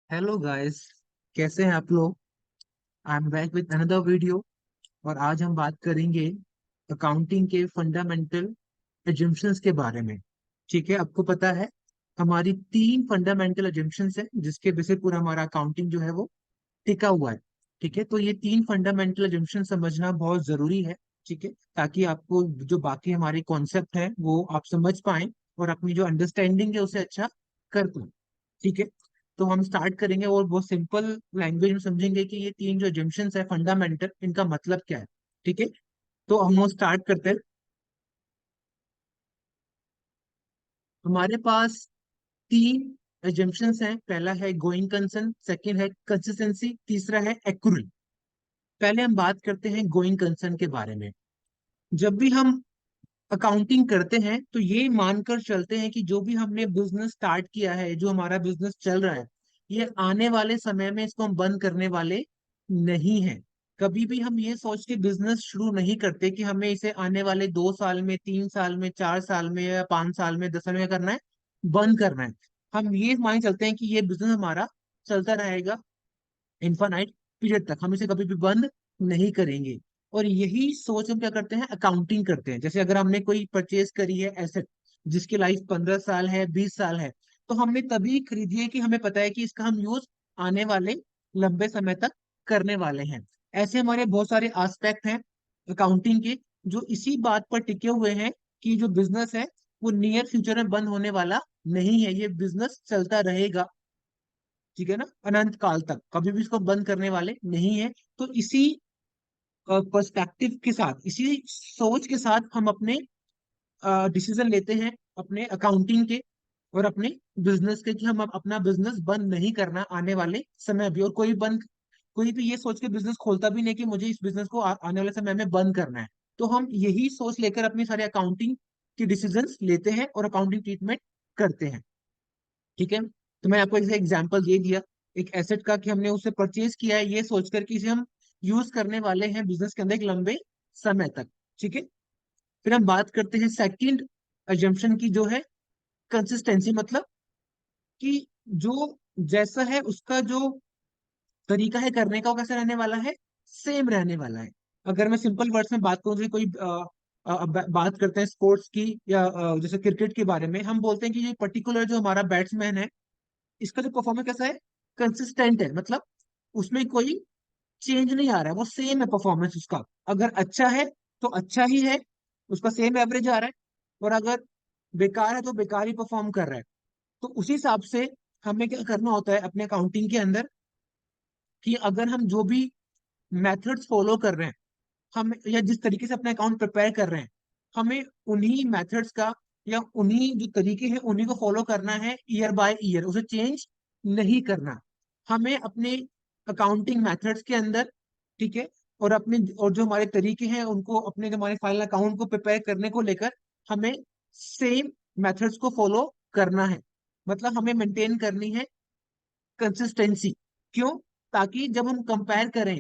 Hello guys. कैसे हैं आप लोग? I am back with another video. और आज हम बात करेंगे अकाउंटिंग के फंडामेंटल एजम्पशंस के बारे में। ठीक है, आपको पता है हमारी तीन फंडामेंटल एजम्पशंस हैं जिसके बेसिस पूरा हमारा अकाउंटिंग जो है वो टिका हुआ है। ठीक है, तो ये तीन फंडामेंटल एजम्पशन समझना बहुत जरूरी है। ठीक है, ताकि आपको जो बाकी हमारे कॉन्सेप्ट है वो आप समझ पाए और अपनी जो अंडरस्टैंडिंग है उसे अच्छा कर पाए। ठीक है, तो हम स्टार्ट करेंगे और बहुत सिंपल लैंग्वेज में समझेंगे कि ये तीन जो एजम्पशंस है फंडामेंटल, इनका मतलब क्या है। ठीक है, तो हम स्टार्ट करते हैं। हमारे पास तीन एजम्पशंस हैं। पहला है गोइंग कंसर्न, सेकंड है कंसिस्टेंसी, तीसरा है एक्यूरेट। पहले हम बात करते हैं गोइंग कंसर्न के बारे में। जब भी हम अकाउंटिंग करते हैं तो ये मानकर चलते हैं कि जो भी हमने बिजनेस स्टार्ट किया है, जो हमारा बिजनेस चल रहा है, ये आने वाले समय में इसको हम बंद करने वाले नहीं है। कभी भी हम ये सोच के बिजनेस शुरू नहीं करते कि हमें इसे आने वाले 2 साल में, 3 साल में, 4 साल में या 5 साल में, 10 साल में करना है, बंद करना है। हम ये मान चलते हैं कि ये बिजनेस हमारा चलता रहेगा इनफाइनाइट पीरियड तक, हम इसे कभी भी बंद नहीं करेंगे। और यही सोच हम क्या करते हैं, अकाउंटिंग करते हैं। जैसे अगर हमने कोई परचेज करी है एसेट जिसकी लाइफ 15 साल है, 20 साल है, तो हमने तभी खरीदी है कि हमें पता है कि इसका हम यूज आने वाले लंबे समय तक करने वाले हैं। ऐसे हमारे बहुत सारे एस्पेक्ट हैं अकाउंटिंग के जो इसी बात पर टिके हुए हैं कि जो बिजनेस है वो नियर फ्यूचर में बंद होने वाला नहीं है, ये बिजनेस चलता रहेगा। ठीक है ना, अनंत काल तक कभी भी इसको बंद करने वाले नहीं है। तो इसी पर्सपेक्टिव के साथ, इसी सोच के साथ हम अपने डिसीजन लेते हैं अपने अकाउंटिंग के और अपने बिजनेस के कि हम अब अपना बिजनेस बंद नहीं करना आने वाले समय भी। और कोई भी ये सोच के बिजनेस खोलता भी नहीं कि मुझे इस बिजनेस को आने वाले समय में बंद करना है। तो हम यही सोच लेकर अपनी सारे अकाउंटिंग की डिसीजंस लेते हैं और अकाउंटिंग ट्रीटमेंट करते हैं। ठीक है, तो मैंने आपको एक एग्जांपल दे दिया एक एसेट का कि हमने उसे परचेज किया है ये सोचकर कि इसे हम यूज करने वाले हैं बिजनेस के अंदर एक लंबे समय तक। ठीक है, फिर हम बात करते हैं सेकंड अजम्पशन की, जो है कंसिस्टेंसी। मतलब कि जो जैसा है उसका जो तरीका है करने का वो कैसा रहने वाला है, सेम रहने वाला है। अगर मैं सिंपल वर्ड्स में बात करूं, जैसे कोई बात करते हैं स्पोर्ट्स की या जैसे क्रिकेट के बारे में, हम बोलते हैं कि ये पर्टिकुलर जो हमारा बैट्समैन है इसका जो परफॉर्मेंस कैसा है, कंसिस्टेंट है। मतलब उसमें कोई चेंज नहीं आ रहा है, वो सेम है परफॉर्मेंस उसका। अगर अच्छा है तो अच्छा ही है, उसका सेम एवरेज आ रहा है। और अगर बेकार है तो बेकार ही परफॉर्म कर रहा है। तो उसी हिसाब से हमें क्या करना होता है अपने अकाउंटिंग के अंदर कि अगर हम जो भी मेथड्स फॉलो कर रहे हैं, हम या जिस तरीके से अपना अकाउंट प्रिपेयर कर रहे हैं, हमें उन्हीं मेथड्स का या उन्हीं जो तरीके हैं उन्हीं को फॉलो करना है ईयर बाय ईयर, उसे चेंज नहीं करना। हमें अपने अकाउंटिंग मेथड्स के अंदर, ठीक है, और अपने और जो हमारे तरीके हैं उनको, अपने जो हमारे फाइनल अकाउंट को प्रिपेयर करने को लेकर हमें सेम मेथड्स को फॉलो करना है। मतलब हमें मेंटेन करनी है कंसिस्टेंसी। क्यों? ताकि जब हम कंपेयर करें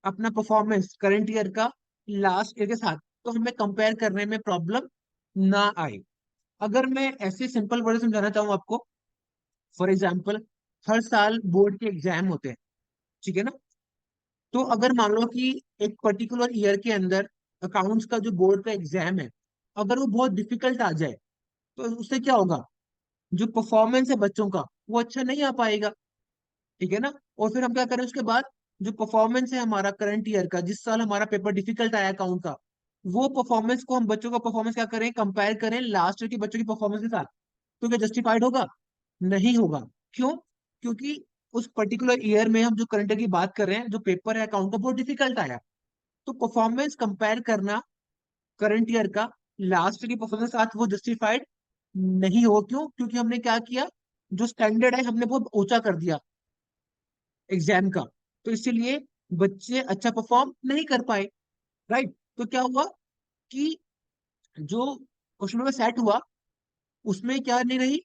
अपना परफॉर्मेंस करंट ईयर का लास्ट ईयर के साथ, तो हमें कंपेयर करने में प्रॉब्लम ना आए। अगर मैं ऐसे सिंपल वर्ड में समझाना चाहूँ आपको, फॉर एग्जाम्पल हर साल बोर्ड के एग्जाम होते हैं। ठीक है ना, तो अगर मान लो कि एक पर्टिकुलर ईयर के अंदर अकाउंट्स का जो बोर्ड का एग्जाम है, अगर वो बहुत डिफिकल्ट आ जाए तो उससे क्या होगा, जो परफॉर्मेंस है बच्चों का वो अच्छा नहीं आ पाएगा। ठीक है ना, और फिर हम क्या करें उसके बाद, जो परफॉर्मेंस है हमारा करंट ईयर का, जिस साल हमारा पेपर डिफिकल्ट आया अकाउंट का, वो परफॉर्मेंस को हम बच्चों का परफॉर्मेंस क्या करें, कंपेयर करें लास्ट ईयर के बच्चों की परफॉर्मेंस के साथ। तो क्या जस्टिफाइड होगा? नहीं होगा। क्यों? क्योंकि उस पर्टिकुलर ईयर में हम जो करंट ईयर की बात कर रहे हैं, जो पेपर है अकाउंट का बहुत डिफिकल्ट आया। तो परफॉर्मेंस कंपेयर करना करंट ईयर का लास्ट ईयर की परफॉर्मेंस के साथ वो जस्टिफाइड नहीं हो। क्यों? क्योंकि हमने क्या किया, जो स्टैंडर्ड है हमने बहुत ऊंचा कर दिया एग्जाम का। तो इसीलिए बच्चे अच्छा परफॉर्म नहीं कर पाए। राइट, तो क्या हुआ कि जो क्वेश्चन पेपर सेट हुआ उसमें क्या नहीं रही,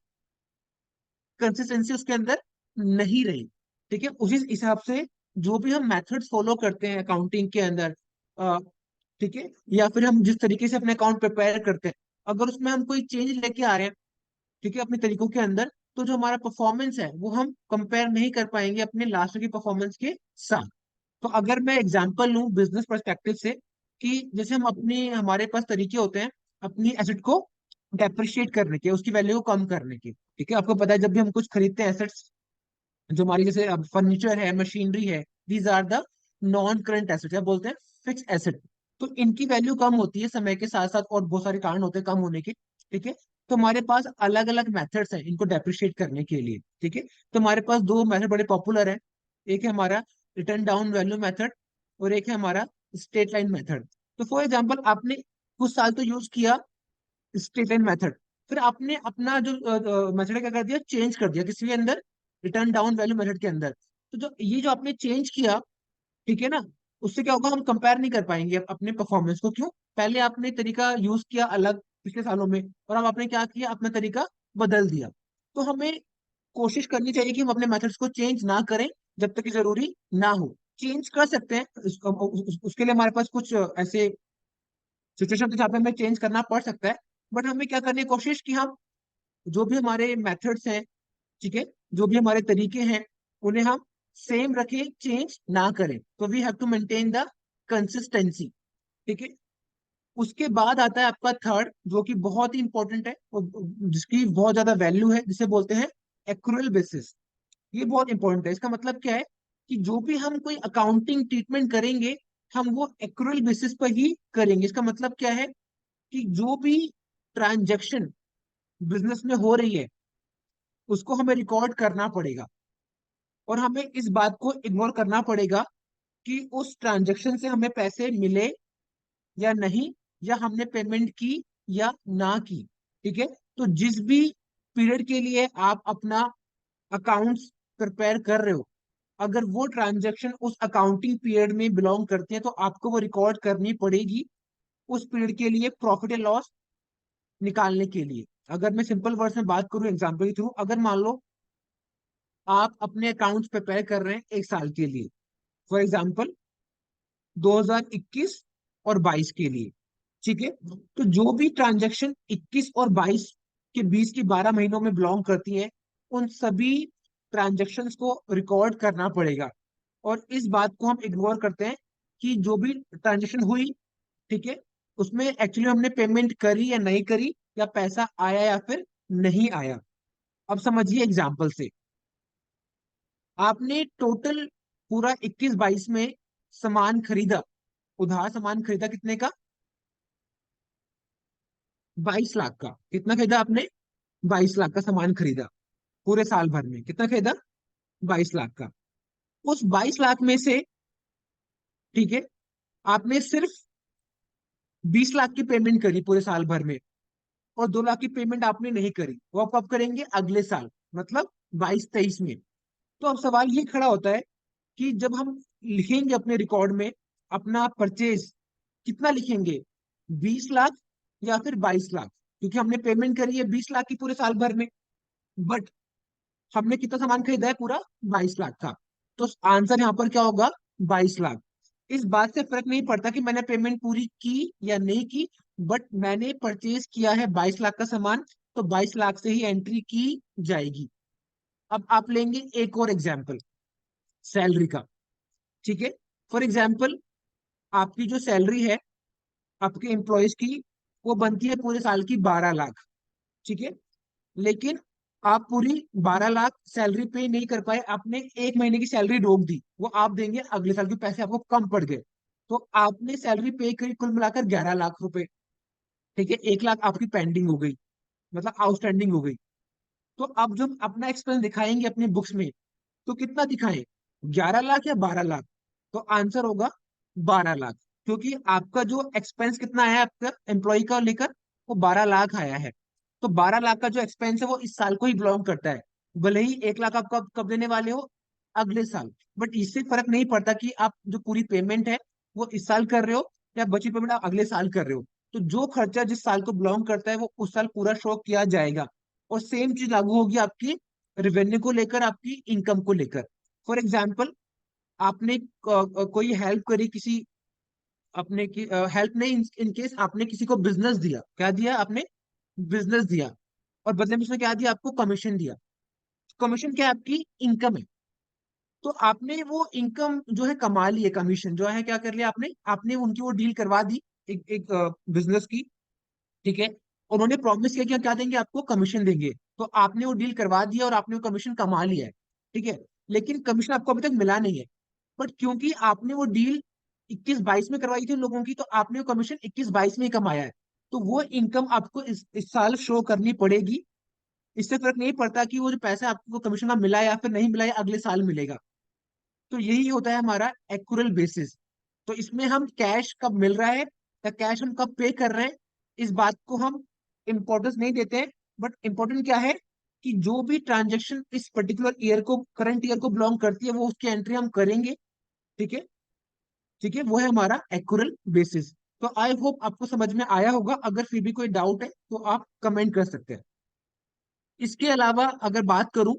कंसिस्टेंसी उसके अंदर नहीं रही। ठीक है, उसी हिसाब से जो भी हम मेथड्स फॉलो करते हैं अकाउंटिंग के अंदर, अ, ठीक है, या फिर हम जिस तरीके से अपने अकाउंट प्रिपेयर करते हैं, अगर उसमें हम कोई चेंज लेके आ रहे हैं, ठीक है, अपने तरीकों के अंदर, तो जो हमारा परफॉर्मेंस है वो हम कंपेयर नहीं कर पाएंगे अपने लास्ट की परफॉर्मेंस के साथ। तो अगर मैं एग्जांपल लूं बिजनेस पर्सपेक्टिव से, कि जैसे हम अपनी हमारे पास तरीके होते हैं अपनी एसेट को डेप्रिशिएट करने के, उसकी वैल्यू को कम करने के। ठीक है, आपको पता है जब भी हम कुछ खरीदते हैं एसेट्स, जो हमारी जैसे अब फर्नीचर है, मशीनरी है, these are the non current asset या बोलते हैं फिक्स एसेट। तो इनकी वैल्यू कम होती है समय के साथ साथ, और बहुत सारे कारण होते हैं कम होने के। ठीक है, तो हमारे पास अलग अलग मेथड्स हैं इनको डेप्रिशिएट करने के लिए। ठीक है, तो हमारे पास दो मेथड बड़े पॉपुलर है। एक है हमारा रिटर्न डाउन वैल्यू मेथड, और एक है हमारा स्ट्रेट लाइन मेथड। तो फॉर एग्जाम्पल आपने कुछ साल तो यूज किया स्ट्रेट लाइन मेथड, फिर आपने अपना जो मेथड क्या कर दिया, चेंज कर दिया किसी के अंदर, रिटर्न डाउन वैल्यू मेथड के अंदर। तो जो ये जो आपने चेंज किया, ठीक है ना, उससे क्या होगा, हम कंपेयर नहीं कर पाएंगे अपने परफॉर्मेंस को। क्यों? पहले आपने तरीका यूज किया अलग पिछले सालों में, और अब आपने क्या किया, अपना तरीका बदल दिया। तो हमें कोशिश करनी चाहिए कि हम अपने मेथड्स को चेंज ना करें जब तक कि जरूरी ना हो। चेंज कर सकते हैं उसके लिए हमारे पास कुछ ऐसे सिचुएशन जहाँ पे हमें चेंज करना पड़ सकता है। बट हमें क्या करने की कोशिश कि हम जो भी हमारे मेथड्स हैं, ठीक है, जो भी हमारे तरीके हैं, उन्हें हम सेम रखें, चेंज ना करें। तो we have to maintain the consistency. ठीक है, उसके बाद आता है आपका थर्ड, जो कि बहुत ही इंपॉर्टेंट है और जिसकी बहुत ज्यादा वैल्यू है, जिसे बोलते हैं एक्रूअल बेसिस। ये बहुत इंपॉर्टेंट है। इसका मतलब क्या है कि जो भी हम कोई अकाउंटिंग ट्रीटमेंट करेंगे, हम वो एक्रूअल बेसिस पर ही करेंगे। इसका मतलब क्या है कि जो भी ट्रांजैक्शन बिजनेस में हो रही है उसको हमें रिकॉर्ड करना पड़ेगा, और हमें इस बात को इग्नोर करना पड़ेगा कि उस ट्रांजैक्शन से हमें पैसे मिले या नहीं, या हमने पेमेंट की या ना की। ठीक है, तो जिस भी पीरियड के लिए आप अपना अकाउंट्स प्रिपेयर कर रहे हो, अगर वो ट्रांजैक्शन उस अकाउंटिंग पीरियड में बिलोंग करते हैं तो आपको वो रिकॉर्ड करनी पड़ेगी उस पीरियड के लिए, प्रॉफिट एंड लॉस निकालने के लिए। अगर मैं सिंपल वर्ड्स में बात करूं एग्जांपल के थ्रू, अगर मान लो आप अपने अकाउंट्स प्रिपेयर कर रहे हैं एक साल के लिए, फॉर एग्जांपल 2021 और 22 के लिए। ठीक है, तो जो भी ट्रांजैक्शन 21 और 22 के बीच की 12 महीनों में बिलोंग करती है, उन सभी ट्रांजैक्शंस को रिकॉर्ड करना पड़ेगा। और इस बात को हम इग्नोर करते हैं कि जो भी ट्रांजैक्शन हुई, ठीक है, उसमें एक्चुअली हमने पेमेंट करी या नहीं करी, या पैसा आया या फिर नहीं आया। अब समझिए एग्जाम्पल से, आपने टोटल पूरा 21-22 में सामान खरीदा, उधार सामान खरीदा कितने का, 22 लाख का। कितना खरीदा आपने? 22 लाख का सामान खरीदा। पूरे साल भर में कितना खरीदा? 22 लाख का। उस 22 लाख में से, ठीक है, आपने सिर्फ 20 लाख की पेमेंट करी पूरे साल भर में, और 2 लाख की पेमेंट आपने नहीं करी। वो आप कब करेंगे? अगले साल, मतलब 22-23 में। तो अब सवाल ये खड़ा होता है कि जब हम लिखेंगे अपने रिकॉर्ड में अपना परचेज, कितना लिखेंगे, 20 लाख या फिर 22 लाख? क्योंकि हमने पेमेंट करी है 20 लाख की पूरे साल भर में, बट हमने कितना सामान खरीदा है? पूरा 22 लाख का। तो आंसर यहाँ पर क्या होगा? 22 लाख। इस बात से फर्क नहीं पड़ता कि मैंने पेमेंट पूरी की या नहीं की, बट मैंने परचेज किया है 22 लाख का सामान, तो 22 लाख से ही एंट्री की जाएगी। अब आप लेंगे एक और एग्जाम्पल, सैलरी का। ठीक है, फॉर एग्जाम्पल आपकी जो सैलरी है आपके एम्प्लॉयज की, वो बनती है पूरे साल की 12 लाख। ठीक है, लेकिन आप पूरी 12 लाख सैलरी पे नहीं कर पाए, आपने एक महीने की सैलरी रोक दी, वो आप देंगे अगले साल के, पैसे आपको कम पड़ गए, तो आपने सैलरी पे करी कुल मिलाकर 11 लाख रुपए। ठीक है, 1 लाख आपकी पेंडिंग हो गई, मतलब आउटस्टैंडिंग हो गई। तो अब जब अपना एक्सपेंस दिखाएंगे अपनी बुक्स में, तो कितना दिखाएं, 11 लाख या 12 लाख? तो आंसर होगा 12 लाख, क्योंकि आपका जो एक्सपेंस कितना आया है आपका एम्प्लॉय का लेकर, वो 12 लाख आया है। तो 12 लाख का जो एक्सपेंस है वो इस साल को ही बिलोंग करता है। भले ही 1 लाख आप कब कब देने वाले हो, अगले साल, बट इससे फर्क नहीं पड़ता कि आप जो पूरी पेमेंट है वो इस साल कर रहे हो या बची पेमेंट आप अगले साल कर रहे हो। तो जो खर्चा जिस साल को बिलोंग करता है वो उस साल पूरा शो किया जाएगा। और सेम चीज लागू होगी आपकी रेवेन्यू को लेकर, आपकी इनकम को लेकर। फॉर एग्जाम्पल आपने कोई हेल्प करी किसी, अपने की हेल्प नहीं, इन केस आपने किसी को बिजनेस दिया, क्या दिया आपने? बिजनेस दिया, और बदले में उसने क्या दिया? आपको कमीशन दिया। कमीशन क्या है, आपकी इनकम है। तो आपने वो इनकम जो है कमा ली है, कमीशन जो है क्या कर लिया आपने, आपने उनकी वो डील करवा दी एक एक बिजनेस की, ठीक है। उन्होंने प्रॉमिस किया कि हम क्या देंगे आपको, कमीशन देंगे। तो आपने वो डील करवा दिया और आपने वो कमीशन कमा लिया है, ठीक है। लेकिन कमीशन आपको अभी तक मिला नहीं है, बट क्योंकि आपने वो डील 21-22 में करवाई थी उन लोगों की, तो आपने वो कमीशन 21-22 में ही कमाया है। तो वो इनकम आपको इस साल शो करनी पड़ेगी। इससे फर्क नहीं पड़ता कि वो जो पैसा आपको कमीशन का मिला है या फिर नहीं मिला है, अगले साल मिलेगा। तो यही होता है हमारा एक्यूरल बेसिस। तो इसमें हम कैश कब मिल रहा है या कैश हम कब पे कर रहे हैं, इस बात को हम इम्पोर्टेंस नहीं देते हैं। बट इम्पोर्टेंट क्या है कि जो भी ट्रांजेक्शन इस पर्टिकुलर ईयर को, करंट ईयर को बिलोंग करती है, वो उसकी एंट्री हम करेंगे, ठीक है। ठीक है, वो है हमारा एक्यूरल बेसिस। तो आई होप आपको समझ में आया होगा। अगर फिर भी कोई डाउट है तो आप कमेंट कर सकते हैं। इसके अलावा अगर बात करूं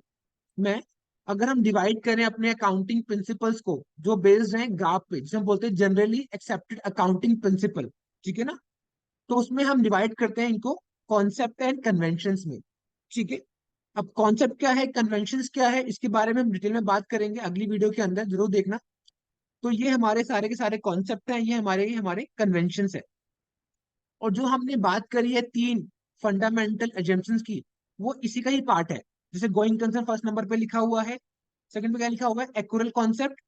मैं, अगर हम डिवाइड करें अपने अकाउंटिंग प्रिंसिपल्स को जो बेस्ड हैं गाप पे, जिसे हम बोलते हैं जनरली एक्सेप्टेड अकाउंटिंग प्रिंसिपल, ठीक है ना। तो उसमें हम डिवाइड करते हैं इनको कॉन्सेप्ट एंड कन्वेंशंस में, ठीक है। अब कॉन्सेप्ट क्या है, कन्वेंशंस क्या है, इसके बारे में हम डिटेल में बात करेंगे अगली वीडियो के अंदर, जरूर देखना। तो ये हमारे सारे के सारे कॉन्सेप्ट हैं, ये हमारे हमारे कन्वेंशंस है। और जो हमने बात करी है तीन फंडामेंटल एजम्पशंस की, वो इसी का ही पार्ट है। जैसे गोइंग कंसर्न फर्स्ट नंबर पे लिखा हुआ है, सेकंड पे क्या लिखा हुआ है, एक्यूरल कॉन्सेप्ट।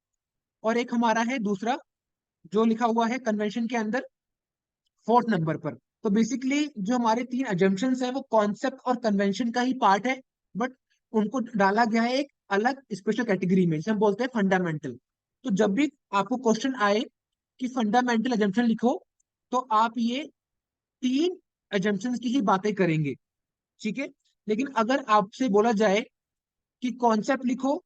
और एक हमारा है दूसरा जो लिखा हुआ है कन्वेंशन के अंदर फोर्थ नंबर पर। तो बेसिकली जो हमारे तीन अजम्पशंस है वो कॉन्सेप्ट और कन्वेंशन का ही पार्ट है, बट उनको डाला गया है एक अलग स्पेशल कैटेगरी में, जिसे हम बोलते हैं फंडामेंटल। तो जब भी आपको क्वेश्चन आए कि फंडामेंटल अजम्पशन लिखो, तो आप ये तीन एजम्पशंस की ही बातें करेंगे, ठीक है। लेकिन अगर आपसे बोला जाए कि कॉन्सेप्ट लिखो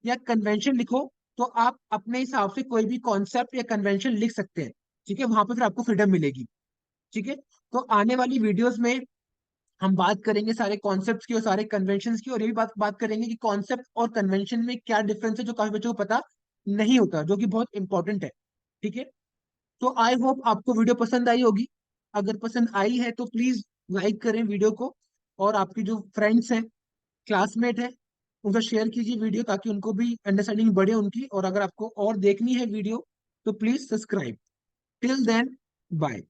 या कन्वेंशन लिखो, तो आप अपने हिसाब से कोई भी कॉन्सेप्ट या कन्वेंशन लिख सकते हैं, ठीक है। वहां पे फिर आपको फ्रीडम मिलेगी, ठीक है। तो आने वाली वीडियोस में हम बात करेंगे सारे कॉन्सेप्ट्स की और सारे कन्वेंशंस की, और ये भी बात बात करेंगे कि कॉन्सेप्ट और कन्वेंशन में क्या डिफरेंस है, जो काफी बच्चों को पता नहीं होता, जो कि बहुत इंपॉर्टेंट है, ठीक है। तो आई होप आपको वीडियो पसंद आई होगी। अगर पसंद आई है तो प्लीज लाइक करें वीडियो को, और आपके जो फ्रेंड्स हैं, क्लासमेट हैं, उनसे शेयर कीजिए वीडियो, ताकि उनको भी अंडरस्टैंडिंग बढ़े उनकी। और अगर आपको और देखनी है वीडियो तो please subscribe. Till then, bye.